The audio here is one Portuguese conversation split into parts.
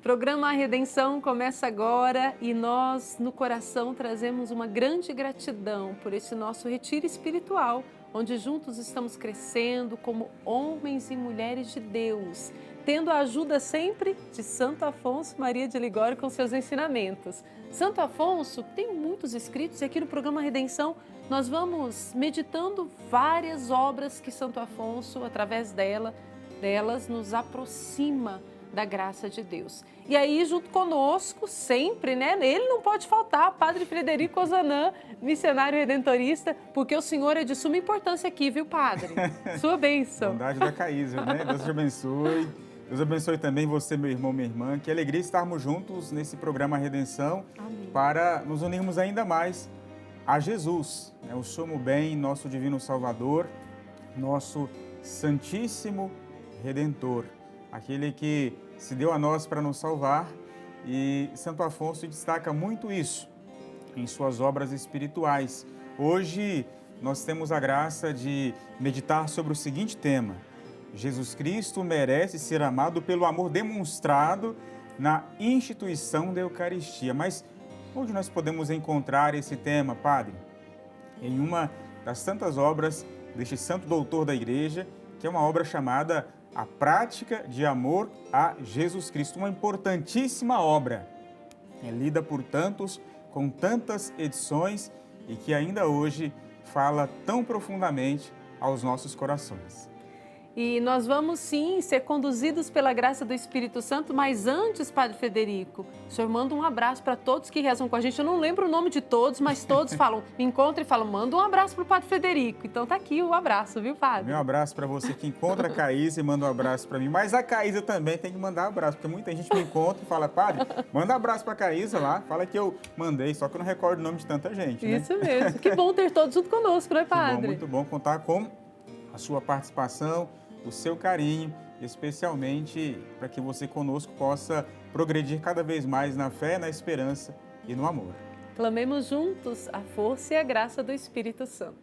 Programa Redenção começa agora e nós, no coração, trazemos uma grande gratidão por esse nosso retiro espiritual, onde juntos estamos crescendo como homens e mulheres de Deus, tendo a ajuda sempre de Santo Afonso Maria de Ligório com seus ensinamentos. Santo Afonso tem muitos escritos e aqui no programa Redenção nós vamos meditando várias obras que Santo Afonso, através delas, nos aproxima da graça de Deus. E aí, junto conosco, sempre, né? Ele não pode faltar, Padre Frederico Ozanam, missionário redentorista, porque o senhor é de suma importância aqui, viu, Padre? Sua bênção. Bondade da Caísa, né? Deus te abençoe. Deus abençoe também você, meu irmão, minha irmã. Que alegria estarmos juntos nesse programa Redenção. Amém. Para nos unirmos ainda mais a Jesus, né? O sumo bem, nosso divino Salvador, nosso Santíssimo Redentor, aquele que se deu a nós para nos salvar, e Santo Afonso destaca muito isso em suas obras espirituais. Hoje nós temos a graça de meditar sobre o seguinte tema: Jesus Cristo merece ser amado pelo amor demonstrado na instituição da Eucaristia. Mas onde nós podemos encontrar esse tema, Padre? Em uma das tantas obras deste santo doutor da Igreja, que é uma obra chamada A Prática de Amor a Jesus Cristo, uma importantíssima obra, lida por tantos, com tantas edições e que ainda hoje fala tão profundamente aos nossos corações. E nós vamos sim ser conduzidos pela graça do Espírito Santo, mas antes, Padre Frederico, o senhor manda um abraço para todos que rezam com a gente. Eu não lembro o nome de todos, mas todos falam, me encontram e falam, manda um abraço para o Padre Frederico. Então tá aqui o abraço, viu, Padre? Meu abraço para você que encontra a Caísa e manda um abraço para mim. Mas a Caísa também tem que mandar um abraço, porque muita gente me encontra e fala, Padre, manda um abraço para a Caísa lá, fala que eu mandei, só que eu não recordo o nome de tanta gente, né? Isso mesmo. Que bom ter todos junto conosco, né, Padre? Que bom, muito bom contar com a sua participação, o seu carinho, especialmente para que você conosco possa progredir cada vez mais na fé, na esperança e no amor. Clamemos juntos a força e a graça do Espírito Santo.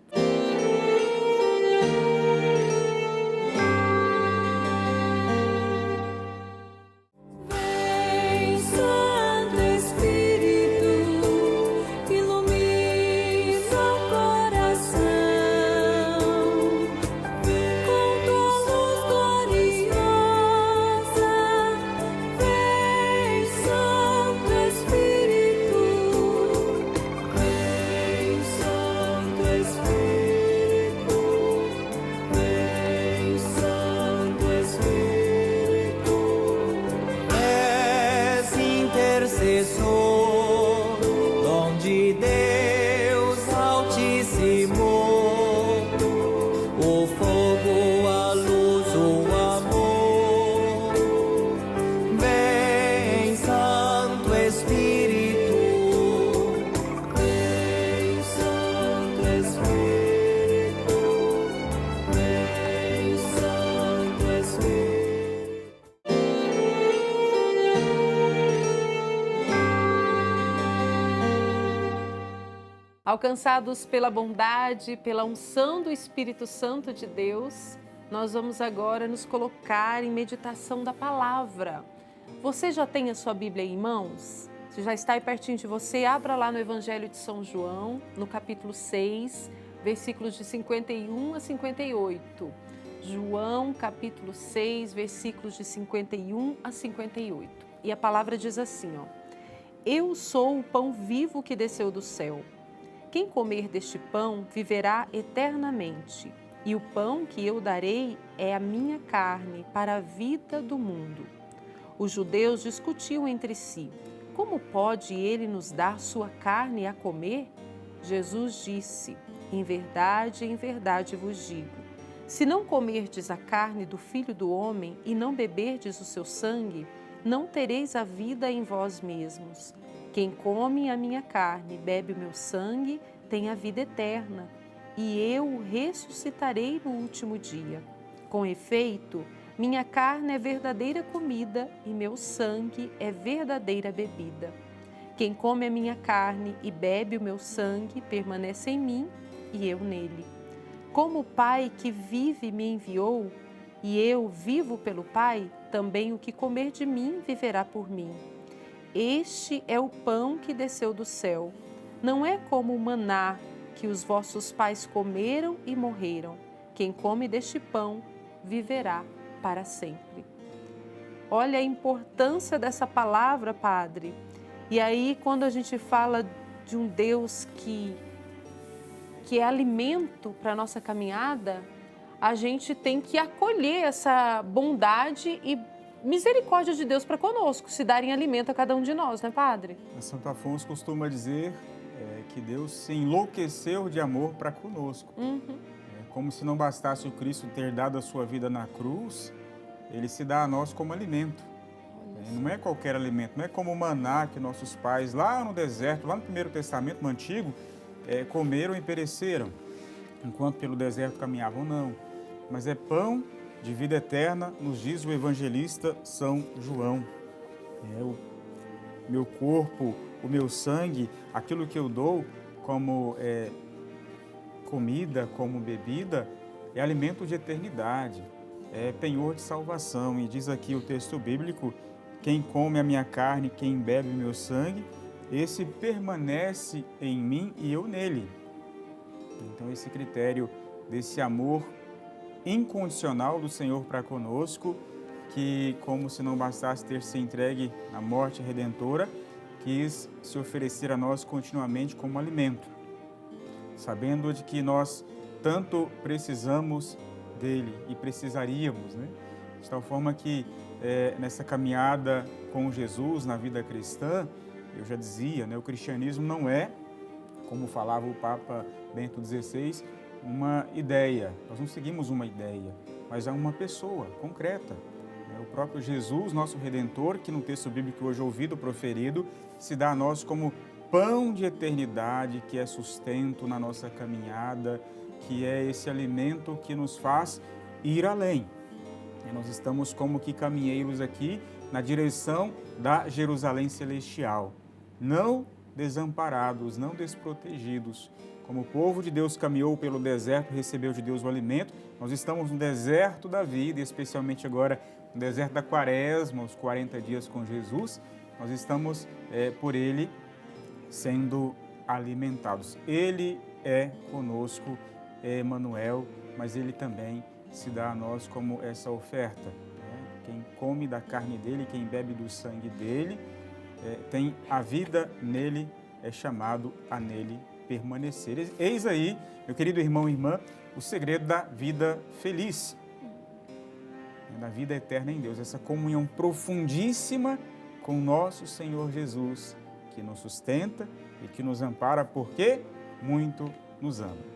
Alcançados pela bondade, pela unção do Espírito Santo de Deus, nós vamos agora nos colocar em meditação da palavra. Você já tem a sua Bíblia em mãos? Se já está aí pertinho de você, abra lá no Evangelho de São João, no capítulo 6, versículos de 51 a 58. João, capítulo 6, versículos de 51 a 58. E a palavra diz assim, ó: Eu sou o pão vivo que desceu do céu. Quem comer deste pão viverá eternamente, e o pão que eu darei é a minha carne para a vida do mundo. Os judeus discutiam entre si, como pode ele nos dar sua carne a comer? Jesus disse, em verdade vos digo, se não comerdes a carne do Filho do Homem e não beberdes o seu sangue, não tereis a vida em vós mesmos. Quem come a minha carne e bebe o meu sangue tem a vida eterna, e eu o ressuscitarei no último dia. Com efeito, minha carne é verdadeira comida e meu sangue é verdadeira bebida. Quem come a minha carne e bebe o meu sangue permanece em mim e eu nele. Como o Pai que vive me enviou, e eu vivo pelo Pai, também o que comer de mim viverá por mim. Este é o pão que desceu do céu. Não é como o maná que os vossos pais comeram e morreram. Quem come deste pão viverá para sempre. Olha a importância dessa palavra, Padre. E aí, quando a gente fala de um Deus que é alimento para a nossa caminhada, a gente tem que acolher essa bondade e misericórdia de Deus para conosco, se darem alimento a cada um de nós, né, Padre? Santo Afonso costuma dizer que Deus se enlouqueceu de amor para conosco. Como se não bastasse o Cristo ter dado a sua vida na cruz, ele se dá a nós como alimento. Não é qualquer alimento, não é como o maná que nossos pais lá no deserto, lá no Primeiro Testamento, no Antigo, comeram e pereceram, enquanto pelo deserto caminhavam, não. Mas é pão de vida eterna, nos diz o evangelista São João. É o meu corpo, o meu sangue, aquilo que eu dou como comida, como bebida, é alimento de eternidade, é penhor de salvação. E diz aqui o texto bíblico: quem come a minha carne, quem bebe o meu sangue, esse permanece em mim e eu nele. Então esse critério desse amor incondicional do Senhor para conosco, que, como se não bastasse ter se entregue na morte redentora, quis se oferecer a nós continuamente como alimento, sabendo de que nós tanto precisamos dele e precisaríamos, né? De tal forma que nessa caminhada com Jesus na vida cristã, eu já dizia, né, o cristianismo não é, como falava o Papa Bento XVI, uma ideia. Nós não seguimos uma ideia, mas é uma pessoa concreta. É o próprio Jesus, nosso Redentor, que no texto bíblico hoje ouvido, proferido, se dá a nós como pão de eternidade, que é sustento na nossa caminhada, que é esse alimento que nos faz ir além. E nós estamos como que caminheiros aqui na direção da Jerusalém Celestial, não desamparados, não desprotegidos. Como o povo de Deus caminhou pelo deserto, recebeu de Deus o alimento, nós estamos no deserto da vida, e especialmente agora no deserto da Quaresma, os 40 dias com Jesus, nós estamos por Ele sendo alimentados. Ele é conosco, é Emmanuel, mas Ele também se dá a nós como essa oferta. Quem come da carne dele, quem bebe do sangue dele, tem a vida nele, é chamado a nele permanecer. Eis aí, meu querido irmão e irmã, o segredo da vida feliz, da vida eterna em Deus, essa comunhão profundíssima com nosso Senhor Jesus, que nos sustenta e que nos ampara, porque muito nos ama.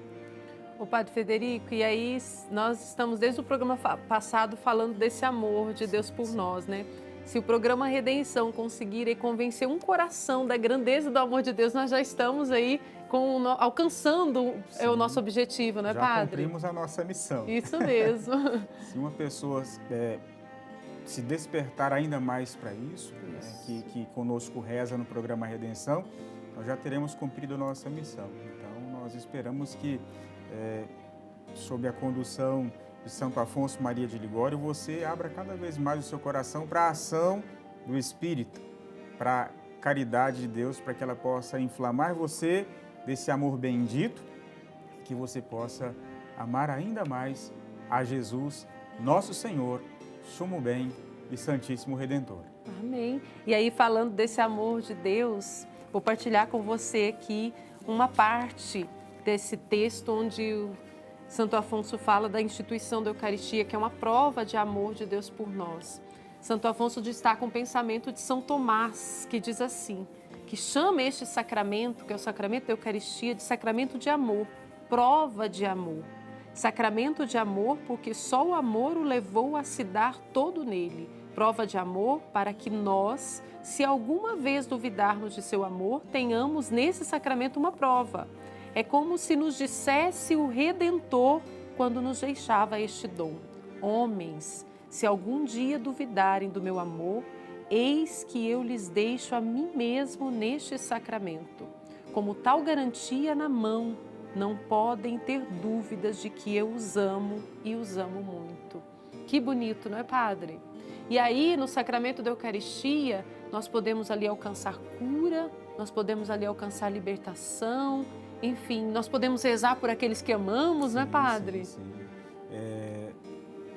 O Padre Federico, e aí nós estamos desde o programa passado falando desse amor de Deus por nós, né? Se o programa Redenção conseguir convencer um coração da grandeza do amor de Deus, nós já estamos aí alcançando o nosso objetivo, não é, Padre? Já cumprimos a nossa missão. Isso mesmo. Se uma pessoa se despertar ainda mais para isso, né, que conosco reza no programa Redenção, nós já teremos cumprido a nossa missão. Então, nós esperamos que, sob a condução de Santo Afonso Maria de Ligório, você abra cada vez mais o seu coração para a ação do Espírito, para a caridade de Deus, para que ela possa inflamar você desse amor bendito, que você possa amar ainda mais a Jesus, nosso Senhor, sumo bem e Santíssimo Redentor. Amém. E aí, falando desse amor de Deus, vou partilhar com você aqui uma parte desse texto onde o Santo Afonso fala da instituição da Eucaristia, que é uma prova de amor de Deus por nós. Santo Afonso destaca um pensamento de São Tomás, que diz assim, que chama este sacramento, que é o sacramento da Eucaristia, de sacramento de amor, prova de amor. Sacramento de amor porque só o amor o levou a se dar todo nele. Prova de amor para que nós, se alguma vez duvidarmos de seu amor, tenhamos nesse sacramento uma prova. É como se nos dissesse o Redentor quando nos deixava este dom. Homens, se algum dia duvidarem do meu amor, eis que eu lhes deixo a mim mesmo neste sacramento. Como tal garantia na mão, não podem ter dúvidas de que eu os amo e os amo muito. Que bonito, não é, Padre? E aí, no sacramento da Eucaristia, nós podemos ali alcançar cura, nós podemos ali alcançar libertação, enfim, nós podemos rezar por aqueles que amamos, não é, Padre? Sim.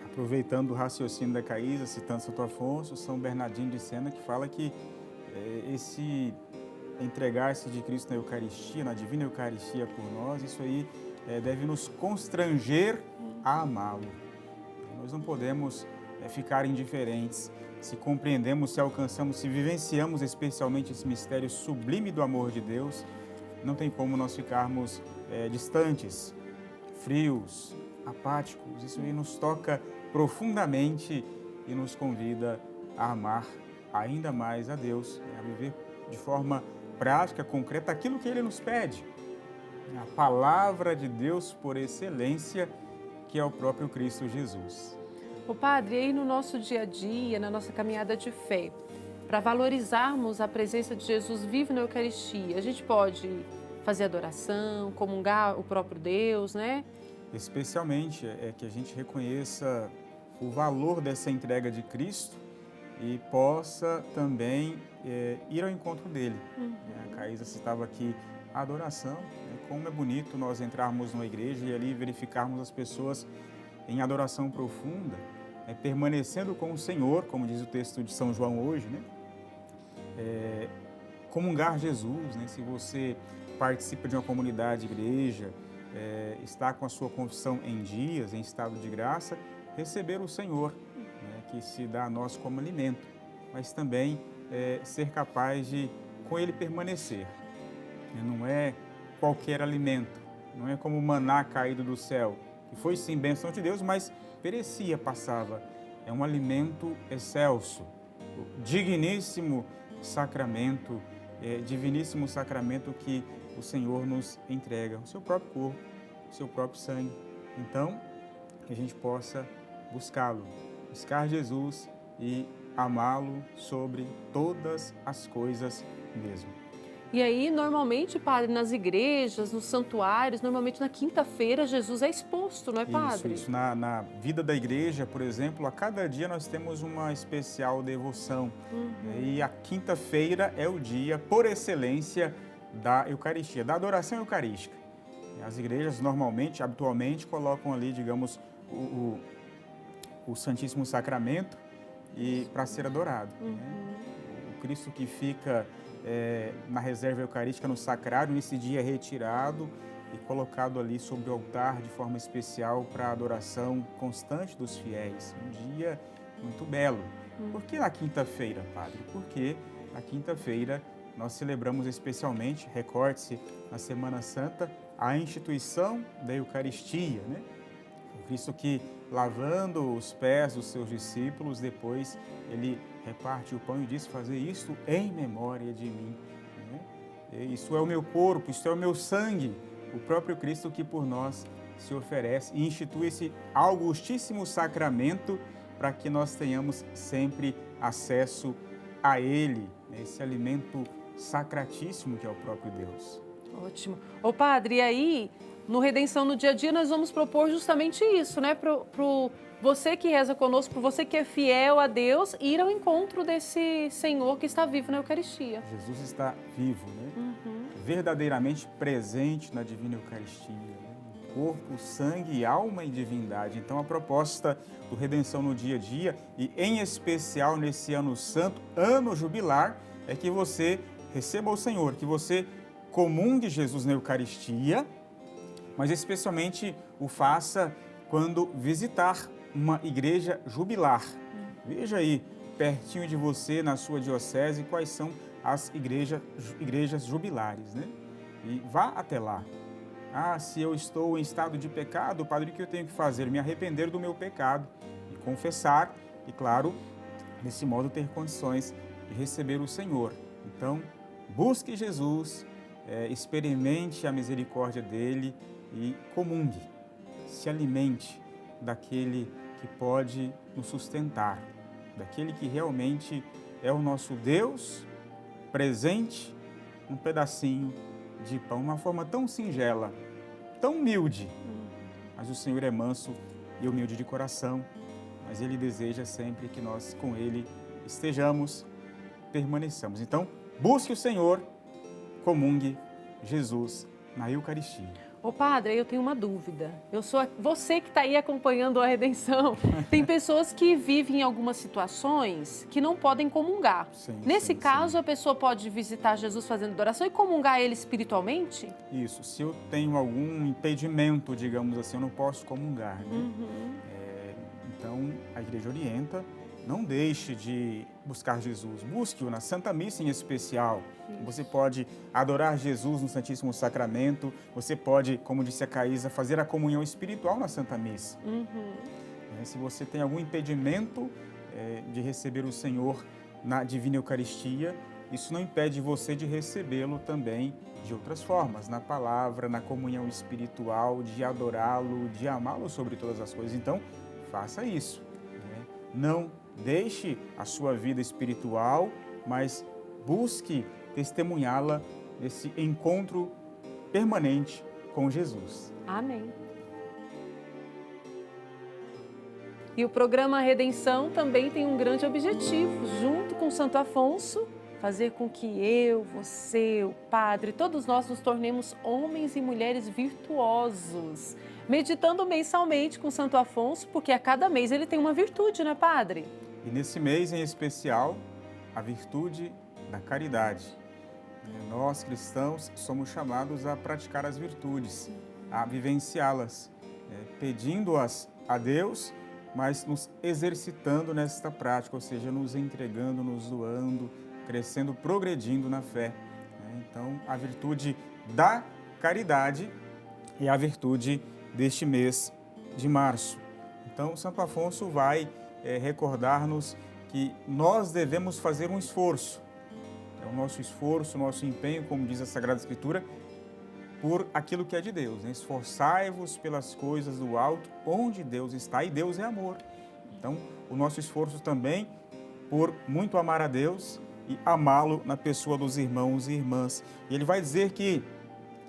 Aproveitando o raciocínio da Caísa, citando Santo Afonso, São Bernardino de Sena, que fala que esse entregar-se de Cristo na Eucaristia, na Divina Eucaristia por nós, isso aí deve nos constranger a amá-lo. Nós não podemos ficar indiferentes se compreendemos, se alcançamos, se vivenciamos especialmente esse mistério sublime do amor de Deus. Não tem como nós ficarmos distantes, frios, apáticos. Isso aí nos toca profundamente e nos convida a amar ainda mais a Deus, a viver de forma prática, concreta, aquilo que Ele nos pede. A palavra de Deus por excelência, que é o próprio Cristo Jesus. Ô Padre, aí no nosso dia a dia, na nossa caminhada de fé, para valorizarmos a presença de Jesus vivo na Eucaristia, a gente pode fazer adoração, comungar o próprio Deus, né? Especialmente que a gente reconheça o valor dessa entrega de Cristo e possa também ir ao encontro dele. A Caísa citava aqui a adoração, como é bonito nós entrarmos numa igreja e ali verificarmos as pessoas em adoração profunda, permanecendo com o Senhor, como diz o texto de São João hoje, né? Comungar Jesus, né? Se você participa de uma comunidade, igreja, está com a sua confissão em dias, em estado de graça, receber o Senhor, né? Que se dá a nós como alimento, mas também ser capaz de com Ele permanecer. Não é qualquer alimento, não é como o maná caído do céu, que foi sim bênção de Deus, mas perecia, passava. É um alimento excelso, digníssimo sacramento, diviníssimo sacramento que o Senhor nos entrega, o seu próprio corpo, o seu próprio sangue. Então, que a gente possa buscá-lo, buscar Jesus e amá-lo sobre todas as coisas mesmo. E aí, normalmente, Padre, nas igrejas, nos santuários, normalmente na quinta-feira, Jesus é exposto, não é, Padre? Isso. Na vida da igreja, por exemplo, a cada dia nós temos uma especial devoção. E a quinta-feira é o dia, por excelência, da Eucaristia, da adoração eucarística. As igrejas, normalmente, habitualmente, colocam ali, digamos, o Santíssimo Sacramento para ser adorado. Né? O Cristo que fica na reserva eucarística, no sacrário, nesse dia é retirado e colocado ali sobre o altar de forma especial para a adoração constante dos fiéis. Um dia muito belo. Por que na quinta-feira, Padre? Porque na quinta-feira nós celebramos especialmente, recorde-se, na Semana Santa, a instituição da Eucaristia, né? O Cristo que, lavando os pés dos seus discípulos, depois ele reparte o pão e diz: fazer isto em memória de mim. Né? Isso é o meu corpo, isso é o meu sangue, o próprio Cristo que por nós se oferece e institui esse augustíssimo sacramento para que nós tenhamos sempre acesso a Ele, né? Esse alimento sacratíssimo que é o próprio Deus. Ótimo. Ô Padre, e aí, no Redenção no Dia a Dia, nós vamos propor justamente isso, né? Pro você que reza conosco, para você que é fiel a Deus, ir ao encontro desse Senhor que está vivo na Eucaristia. Jesus está vivo, né? Verdadeiramente presente na Divina Eucaristia. Né? Corpo, sangue, alma e divindade. Então, a proposta do Redenção no Dia a Dia, e em especial nesse ano santo, ano jubilar, é que você receba o Senhor, que você comungue Jesus na Eucaristia, mas especialmente o faça quando visitar uma igreja jubilar. Veja aí, pertinho de você, na sua diocese, quais são as igrejas jubilares, né? E vá até lá. Se eu estou em estado de pecado, Padre, o que eu tenho que fazer? Me arrepender do meu pecado e confessar e, claro, desse modo ter condições de receber o Senhor. Então, busque Jesus, experimente a misericórdia dele e comungue, se alimente daquele que pode nos sustentar, daquele que realmente é o nosso Deus presente, um pedacinho de pão, uma forma tão singela, tão humilde, mas o Senhor é manso e humilde de coração. mas Ele deseja sempre que nós com Ele estejamos, permaneçamos. Então, busque o Senhor, comungue Jesus na Eucaristia. Ô padre, eu tenho uma dúvida. Você que está aí acompanhando a redenção. Tem pessoas que vivem em algumas situações que não podem comungar. Sim, Nesse sim, caso, sim. a pessoa pode visitar Jesus fazendo adoração e comungar ele espiritualmente? Isso, se eu tenho algum impedimento, digamos assim, eu não posso comungar, né? Então, a igreja orienta, não deixe de buscar Jesus, busque-o na Santa Missa em especial. Você pode adorar Jesus no Santíssimo Sacramento, você pode, como disse a Caísa, fazer a comunhão espiritual na Santa Missa. Se você tem algum impedimento de receber o Senhor na Divina Eucaristia, isso não impede você de recebê-lo também de outras formas, na palavra, na comunhão espiritual, de adorá-lo, de amá-lo sobre todas as coisas. Então, faça isso. Não deixe a sua vida espiritual, mas busque testemunhá-la nesse encontro permanente com Jesus. Amém. E o programa Redenção também tem um grande objetivo, junto com Santo Afonso, fazer com que eu, você, o padre, todos nós nos tornemos homens e mulheres virtuosos, meditando mensalmente com Santo Afonso, porque a cada mês ele tem uma virtude, né, padre? E nesse mês em especial, a virtude da caridade. Nós, cristãos, somos chamados a praticar as virtudes, a vivenciá-las, pedindo-as a Deus, mas nos exercitando nesta prática, ou seja, nos entregando, nos doando, crescendo, progredindo na fé. Então, a virtude da caridade é a virtude deste mês de março. Então, Santo Afonso vai recordar-nos que nós devemos fazer um esforço. É o nosso esforço, o nosso empenho, como diz a Sagrada Escritura, por aquilo que é de Deus. Esforçai-vos pelas coisas do alto, onde Deus está, e Deus é amor. Então, o nosso esforço também por muito amar a Deus e amá-lo na pessoa dos irmãos e irmãs. E ele vai dizer que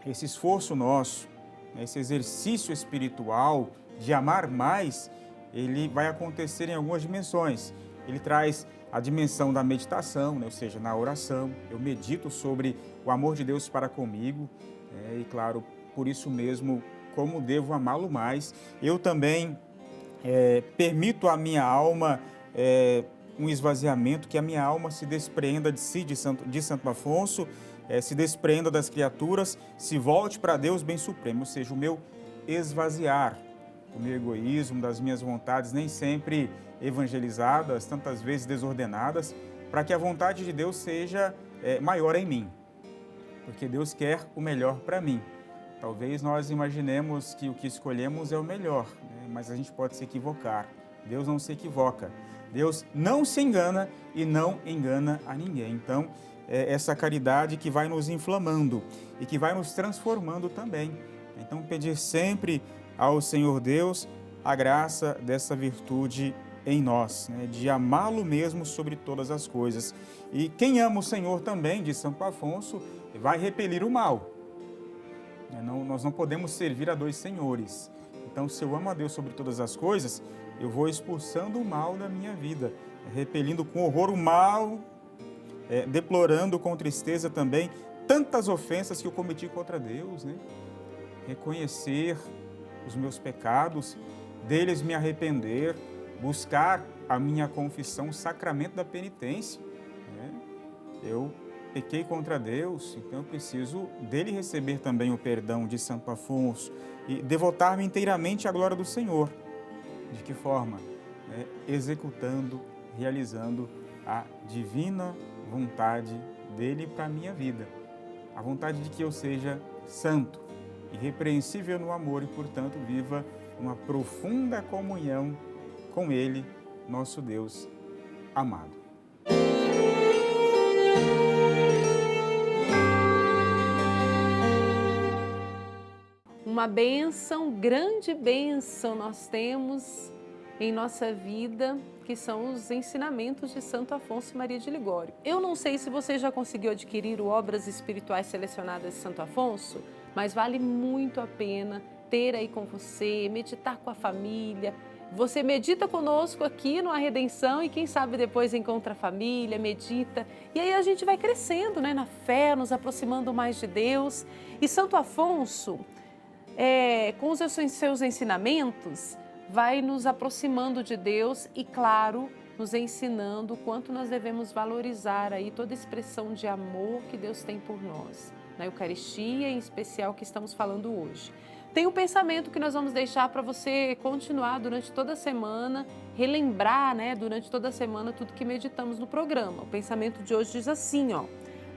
esse esforço nosso, esse exercício espiritual de amar mais, ele vai acontecer em algumas dimensões. Ele traz a dimensão da meditação, ou seja, na oração. Eu medito sobre o amor de Deus para comigo, e claro, por isso mesmo, como devo amá-lo mais. Eu também permito à minha alma um esvaziamento, que a minha alma se despreenda de si, de Santo Afonso, se despreenda das criaturas, se volte para Deus bem supremo, ou seja, o meu esvaziar, o meu egoísmo, das minhas vontades, nem sempre evangelizadas, tantas vezes desordenadas, para que a vontade de Deus seja maior em mim, porque Deus quer o melhor para mim. Talvez nós imaginemos que o que escolhemos é o melhor, mas a gente pode se equivocar. Deus não se equivoca. Deus não se engana e não engana a ninguém. Então, essa caridade que vai nos inflamando e que vai nos transformando também. Então, pedir sempre ao Senhor Deus a graça dessa virtude em nós, de amá-lo mesmo sobre todas as coisas. E quem ama o Senhor também, diz Santo Afonso, vai repelir o mal. Nós não podemos servir a dois senhores. Então, se eu amo a Deus sobre todas as coisas, eu vou expulsando o mal da minha vida, repelindo com horror o mal, deplorando com tristeza também tantas ofensas que eu cometi contra Deus, Reconhecer os meus pecados, deles me arrepender, buscar a minha confissão, o sacramento da penitência. Eu pequei contra Deus, então eu preciso dele receber também o perdão, de Santo Afonso, e devotar-me inteiramente à glória do Senhor. De que forma? Executando, realizando a divina vontade dele para a minha vida. A vontade de que eu seja santo, irrepreensível no amor e, portanto, viva uma profunda comunhão com ele, nosso Deus amado. Uma bênção, grande bênção nós temos em nossa vida, que são os ensinamentos de Santo Afonso Maria de Ligório. Eu não sei se você já conseguiu adquirir o Obras Espirituais Selecionadas de Santo Afonso, mas vale muito a pena ter aí com você, meditar com a família, Você medita conosco aqui no A Redenção e quem sabe depois encontra a família, medita. E aí a gente vai crescendo, né, na fé, nos aproximando mais de Deus. E Santo Afonso, com os seus ensinamentos, vai nos aproximando de Deus e, claro, nos ensinando o quanto nós devemos valorizar aí toda expressão de amor que Deus tem por nós. Na Eucaristia, em especial, que estamos falando hoje. Tem um pensamento que nós vamos deixar para você continuar durante toda a semana, relembrar, né, durante toda a semana tudo que meditamos no programa. O pensamento de hoje diz assim, ó: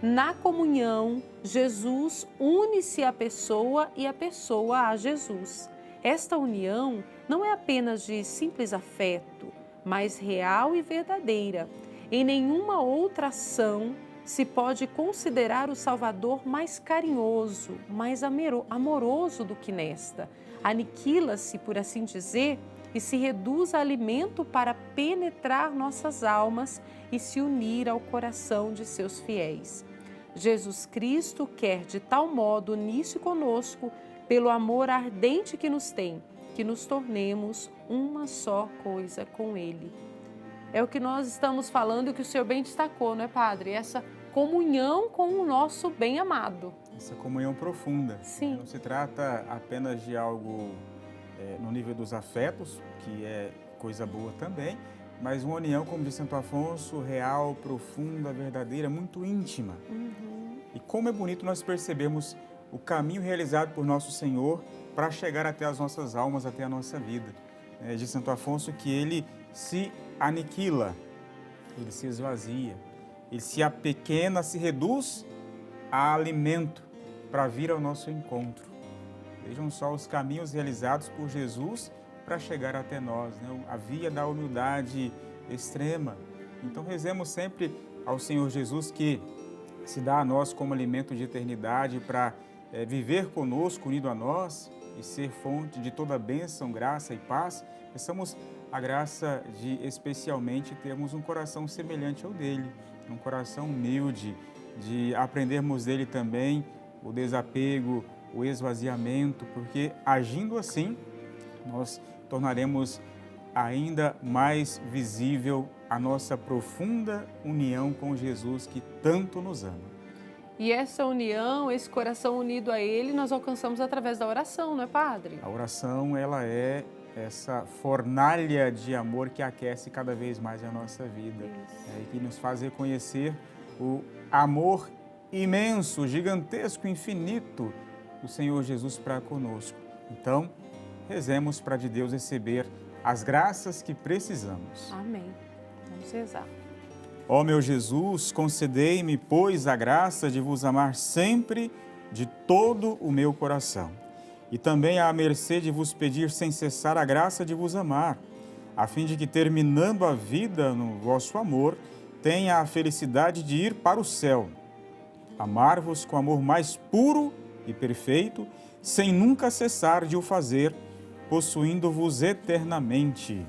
na comunhão, Jesus une-se à pessoa e a pessoa a Jesus. Esta união não é apenas de simples afeto, mas real e verdadeira. Em nenhuma outra ação se pode considerar o Salvador mais carinhoso, mais amoroso do que nesta. Aniquila-se, por assim dizer, e se reduz a alimento para penetrar nossas almas e se unir ao coração de seus fiéis. Jesus Cristo quer de tal modo unir-se conosco, pelo amor ardente que nos tem, que nos tornemos uma só coisa com Ele. É o que nós estamos falando e que o Senhor bem destacou, não é, Padre? Essa comunhão com o nosso bem-amado. Essa comunhão profunda. Sim. Não se trata apenas de algo no nível dos afetos, que é coisa boa também, mas uma união, como diz Santo Afonso, real, profunda, verdadeira, muito íntima. E como é bonito nós percebermos o caminho realizado por nosso Senhor para chegar até as nossas almas, até a nossa vida. Diz Santo Afonso que ele se aniquila, ele se esvazia, ele se apequena, se reduz a alimento para vir ao nosso encontro. Vejam só os caminhos realizados por Jesus para chegar até nós, né? A via da humildade extrema. Então rezemos sempre ao Senhor Jesus que se dá a nós como alimento de eternidade para viver conosco, unido a nós e ser fonte de toda bênção, graça e paz. Peçamos a graça de especialmente termos um coração semelhante ao dele, um coração humilde, de aprendermos dele também o desapego, o esvaziamento, porque agindo assim, nós tornaremos ainda mais visível a nossa profunda união com Jesus que tanto nos ama. E essa união, esse coração unido a Ele, nós alcançamos através da oração, não é, Padre? A oração, ela é essa fornalha de amor que aquece cada vez mais a nossa vida, e que nos faz reconhecer o amor imenso, gigantesco, infinito do Senhor Jesus para conosco. Então, rezemos para de Deus receber as graças que precisamos. Amém. Vamos rezar. Ó meu Jesus, concedei-me, pois, a graça de vos amar sempre de todo o meu coração, e também à mercê de vos pedir sem cessar a graça de vos amar, a fim de que, terminando a vida no vosso amor, tenha a felicidade de ir para o céu. Amar-vos com amor mais puro e perfeito, sem nunca cessar de o fazer, possuindo-vos eternamente.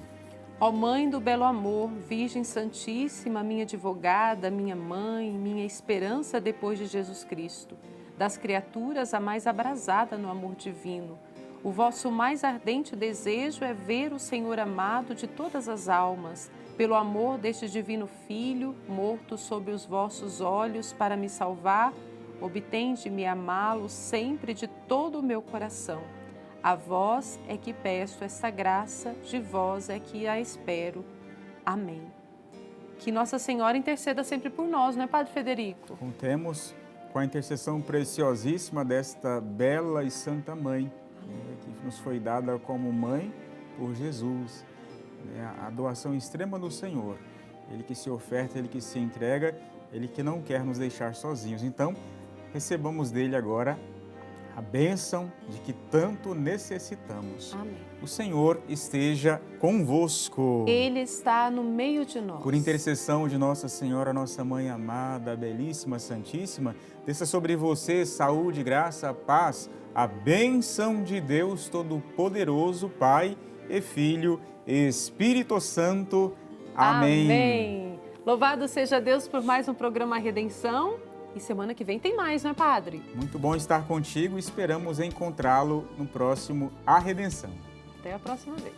Ó Mãe do belo amor, Virgem Santíssima, minha advogada, minha mãe, minha esperança depois de Jesus Cristo, das criaturas a mais abrasada no amor divino, o vosso mais ardente desejo é ver o Senhor amado de todas as almas, pelo amor deste divino Filho, morto sob os vossos olhos para me salvar, obtende-me amá-lo sempre de todo o meu coração. A vós é que peço esta graça, de vós é que a espero. Amém. Que Nossa Senhora interceda sempre por nós, não é, Padre Federico? Contemos com a intercessão preciosíssima desta bela e santa mãe, que nos foi dada como mãe por Jesus. A doação extrema do Senhor, Ele que se oferta, Ele que se entrega, Ele que não quer nos deixar sozinhos. Então, recebamos dele agora a bênção de que tanto necessitamos. Amém. O Senhor esteja convosco. Ele está no meio de nós. Por intercessão de Nossa Senhora, nossa Mãe amada, belíssima, santíssima, desça sobre você saúde, graça, paz, a bênção de Deus Todo-Poderoso, Pai e Filho e Espírito Santo. Amém. Amém. Louvado seja Deus por mais um programa Redenção. E semana que vem tem mais, não é, Padre? Muito bom estar contigo e esperamos encontrá-lo no próximo A Redenção. Até a próxima vez.